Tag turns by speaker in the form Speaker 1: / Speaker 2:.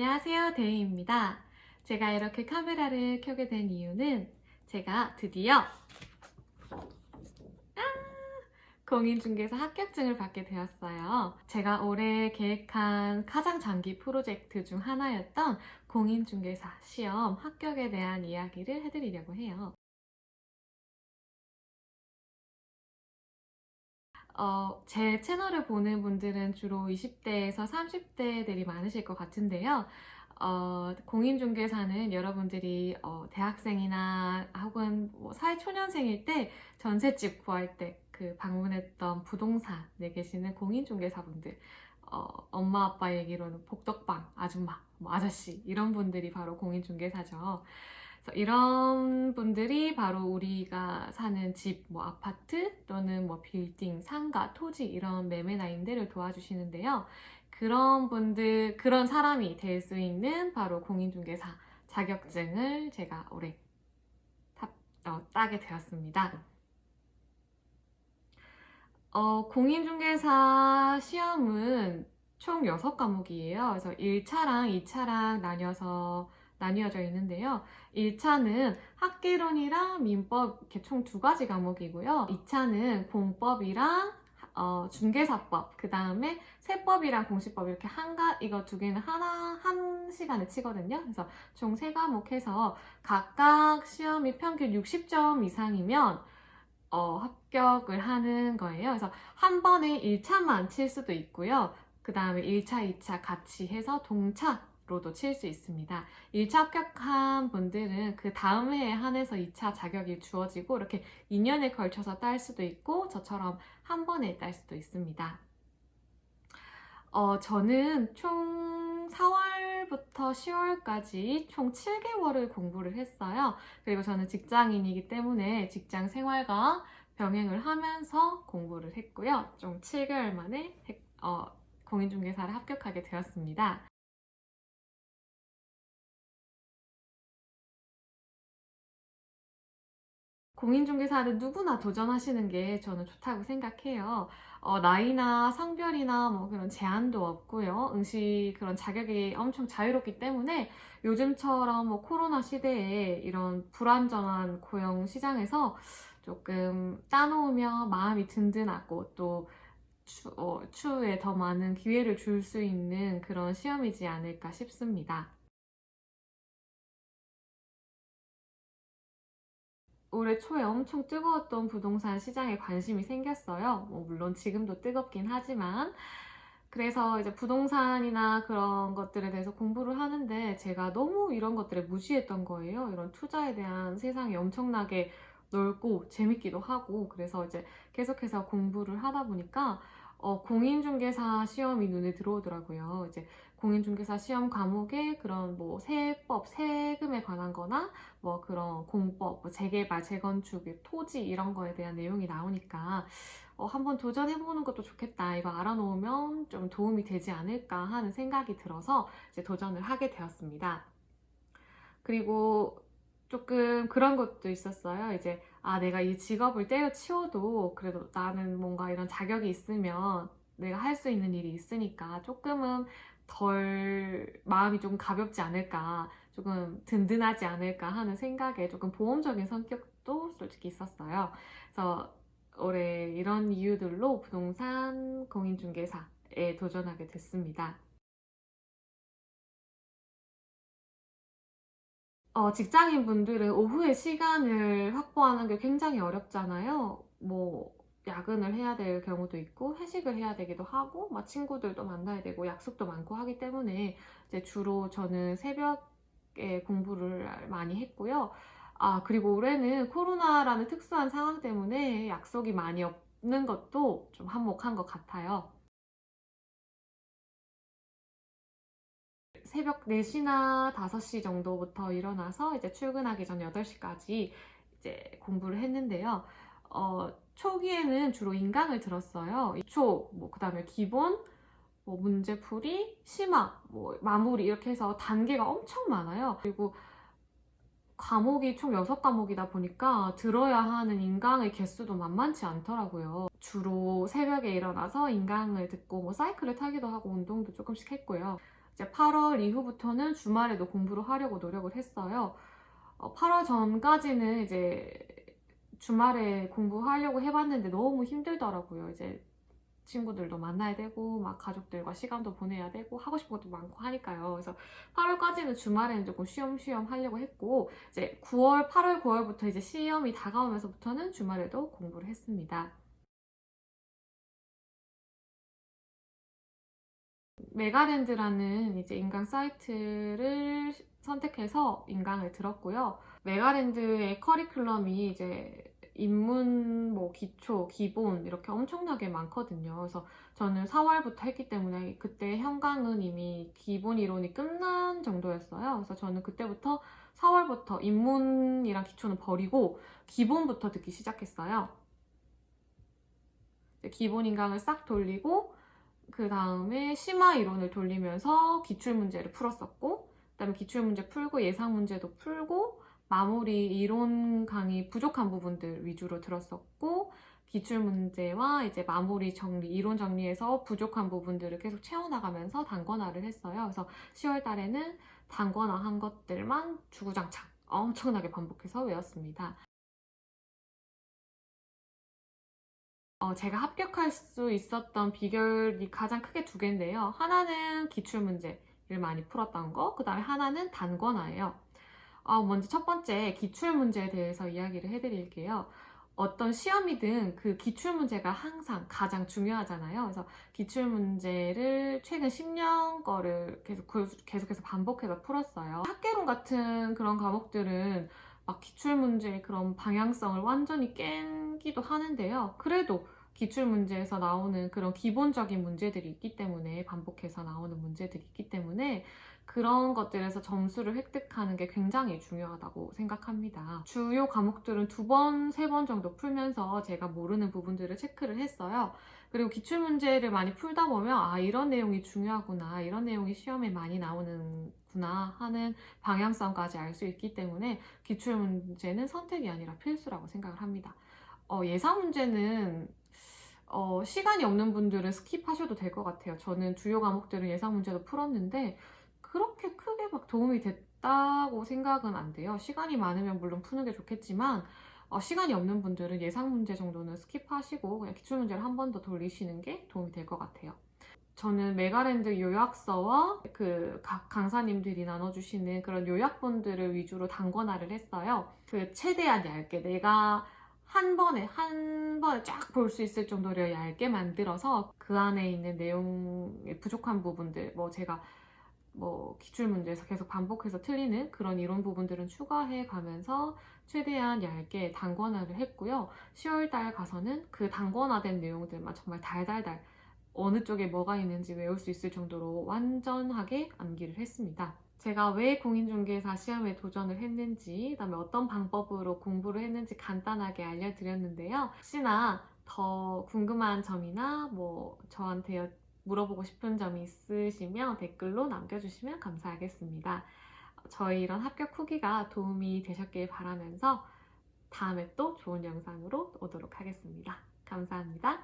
Speaker 1: 안녕하세요, 대희입니다. 제가 이렇게 카메라를 켜게 된 이유는 제가 드디어 공인중개사 합격증을 받게 되었어요. 제가 올해 계획한 가장 장기 프로젝트 중 하나였던 공인중개사 시험 합격에 대한 이야기를 해드리려고 해요. 제 채널을 보는 분들은 주로 20대에서 30대들이 많으실 것 같은데요. 공인중개사는 여러분들이 대학생이나 혹은 뭐 사회초년생일 때 전셋집 구할 때 그 방문했던 부동산에 계시는 공인중개사분들, 엄마 아빠 얘기로는 복덕방 아줌마, 뭐 아저씨 이런 분들이 바로 공인중개사죠. 그래서 이런 분들이 바로 우리가 사는 집, 뭐 아파트 또는 뭐 빌딩, 상가, 토지 이런 매매나 임대를 도와주시는데요. 그런 분들, 그런 사람이 될 수 있는 바로 공인중개사 자격증을 제가 올해 따게 되었습니다. 공인중개사 시험은 총 6과목이에요. 그래서 1차랑 2차랑 나뉘어져 있는데요. 1차는 학개론이랑 민법 이렇게 총 2가지 과목이고요. 2차는 공법이랑 중개사법, 그 다음에 세법이랑 공시법 이렇게 이거 두 개는 한 시간에 치거든요. 그래서 총 3과목 해서 각각 시험이 평균 60점 이상이면 합격을 하는 거예요. 그래서 한 번에 1차만 칠 수도 있고요. 그 다음에 1차, 2차 같이 해서 동차로도 칠 수 있습니다. 1차 합격한 분들은 그 다음 해에 한해서 2차 자격이 주어지고 이렇게 2년에 걸쳐서 딸 수도 있고 저처럼 한 번에 딸 수도 있습니다. 저는 총 4월부터 10월까지 총 7개월을 공부를 했어요. 그리고 저는 직장인이기 때문에 직장 생활과 병행을 하면서 공부를 했고요. 총 7개월 만에 공인중개사를 합격하게 되었습니다. 공인중개사는 누구나 도전하시는 게 저는 좋다고 생각해요. 나이나 성별이나 뭐 그런 제한도 없고요. 그런 자격이 엄청 자유롭기 때문에 요즘처럼 뭐 코로나 시대에 이런 불안정한 고용 시장에서 조금 따놓으면 마음이 든든하고 또 추후에 더 많은 기회를 줄 수 있는 그런 시험이지 않을까 싶습니다. 올해 초에 엄청 뜨거웠던 부동산 시장에 관심이 생겼어요. 뭐 물론 지금도 뜨겁긴 하지만. 그래서 이제 부동산이나 그런 것들에 대해서 공부를 하는데 제가 너무 이런 것들에 무지했던 거예요. 이런 투자에 대한 세상이 엄청나게 넓고 재밌기도 하고. 그래서 이제 계속해서 공부를 하다 보니까 공인중개사 시험이 눈에 들어오더라고요. 이제 공인중개사 시험 과목에 그런 뭐 세법, 세금에 관한 거나 뭐 그런 공법, 뭐 재개발, 재건축, 토지 이런 거에 대한 내용이 나오니까 한번 도전해보는 것도 좋겠다. 이거 알아놓으면 좀 도움이 되지 않을까 하는 생각이 들어서 이제 도전을 하게 되었습니다. 그리고 조금 그런 것도 있었어요. 이제 내가 이 직업을 때려치워도 그래도 나는 뭔가 이런 자격이 있으면 내가 할 수 있는 일이 있으니까 조금은 덜 마음이 조금 가볍지 않을까, 조금 든든하지 않을까 하는 생각에 조금 보험적인 성격도 솔직히 있었어요. 그래서 올해 이런 이유들로 부동산 공인중개사에 도전하게 됐습니다. 직장인 분들은 오후에 시간을 확보하는 게 굉장히 어렵잖아요. 뭐, 야근을 해야 될 경우도 있고, 회식을 해야 되기도 하고, 막 친구들도 만나야 되고, 약속도 많고 하기 때문에, 이제 주로 저는 새벽에 공부를 많이 했고요. 그리고 올해는 코로나라는 특수한 상황 때문에 약속이 많이 없는 것도 좀 한몫한 것 같아요. 새벽 4시나 5시 정도부터 일어나서 이제 출근하기 전 8시까지 이제 공부를 했는데요. 초기에는 주로 인강을 들었어요. 뭐 그다음에 기본, 뭐 문제풀이, 심화, 뭐 마무리 이렇게 해서 단계가 엄청 많아요. 그리고 과목이 총 6과목이다 보니까 들어야 하는 인강의 개수도 만만치 않더라고요. 주로 새벽에 일어나서 인강을 듣고 뭐 사이클을 타기도 하고 운동도 조금씩 했고요. 이제 8월 이후부터는 주말에도 공부를 하려고 노력을 했어요. 8월 전까지는 이제 주말에 공부하려고 해봤는데 너무 힘들더라고요. 이제 친구들도 만나야 되고, 막 가족들과 시간도 보내야 되고, 하고 싶은 것도 많고 하니까요. 그래서 8월까지는 주말에는 조금 쉬엄쉬엄 하려고 했고, 이제 9월, 8월, 9월부터 이제 시험이 다가오면서부터는 주말에도 공부를 했습니다. 메가랜드라는 이제 인강 사이트를 선택해서 인강을 들었고요. 메가랜드의 커리큘럼이 이제 입문, 뭐 기초, 기본 이렇게 엄청나게 많거든요. 그래서 저는 4월부터 했기 때문에 그때 현강은 이미 기본 이론이 끝난 정도였어요. 그래서 저는 그때부터 4월부터 입문이랑 기초는 버리고 기본부터 듣기 시작했어요. 기본 인강을 싹 돌리고 그 다음에 심화 이론을 돌리면서 기출문제를 풀었었고, 그 다음에 기출문제 풀고 예상문제도 풀고, 마무리 이론 강의 부족한 부분들 위주로 들었었고, 기출문제와 이제 마무리 정리, 이론 정리해서 부족한 부분들을 계속 채워나가면서 단권화를 했어요. 그래서 10월 달에는 단권화 한 것들만 주구장창 엄청나게 반복해서 외웠습니다. 제가 합격할 수 있었던 비결이 가장 크게 두 개인데요. 하나는 기출문제를 많이 풀었던 거, 그 다음에 하나는 단권화예요. 먼저 첫 번째 기출문제에 대해서 이야기를 해드릴게요. 어떤 시험이든 그 기출문제가 항상 가장 중요하잖아요. 그래서 기출문제를 최근 10년 거를 계속해서 반복해서 풀었어요. 학개론 같은 그런 과목들은 막 기출문제의 그런 방향성을 완전히 깬기도 하는데요. 그래도 기출문제에서 나오는 그런 기본적인 문제들이 있기 때문에, 반복해서 나오는 문제들이 있기 때문에 그런 것들에서 점수를 획득하는 게 굉장히 중요하다고 생각합니다. 주요 과목들은 2번, 3번 정도 풀면서 제가 모르는 부분들을 체크를 했어요. 그리고 기출문제를 많이 풀다 보면 이런 내용이 중요하구나, 이런 내용이 시험에 많이 나오는구나 하는 방향성까지 알 수 있기 때문에 기출문제는 선택이 아니라 필수라고 생각을 합니다. 예상 문제는 시간이 없는 분들은 스킵하셔도 될 것 같아요. 저는 주요 과목들은 예상 문제도 풀었는데 그렇게 크게 막 도움이 됐다고 생각은 안 돼요. 시간이 많으면 물론 푸는 게 좋겠지만 시간이 없는 분들은 예상 문제 정도는 스킵하시고 그냥 기출문제를 한 번 더 돌리시는 게 도움이 될 것 같아요. 저는 메가랜드 요약서와 그 각 강사님들이 나눠주시는 그런 요약본들을 위주로 단권화를 했어요. 그 최대한 얇게 내가 한 번에 쫙 볼 수 있을 정도로 얇게 만들어서 그 안에 있는 내용의 부족한 부분들, 제가 기출문제에서 계속 반복해서 틀리는 그런 이론 부분들은 추가해 가면서 최대한 얇게 단권화를 했고요. 10월달 가서는 그 단권화된 내용들만 정말 달달달 어느 쪽에 뭐가 있는지 외울 수 있을 정도로 완전하게 암기를 했습니다. 제가 왜 공인중개사 시험에 도전을 했는지, 그다음에 어떤 방법으로 공부를 했는지 간단하게 알려드렸는데요. 혹시나 더 궁금한 점이나 저한테 물어보고 싶은 점이 있으시면 댓글로 남겨주시면 감사하겠습니다. 저희 이런 합격 후기가 도움이 되셨길 바라면서 다음에 또 좋은 영상으로 오도록 하겠습니다. 감사합니다.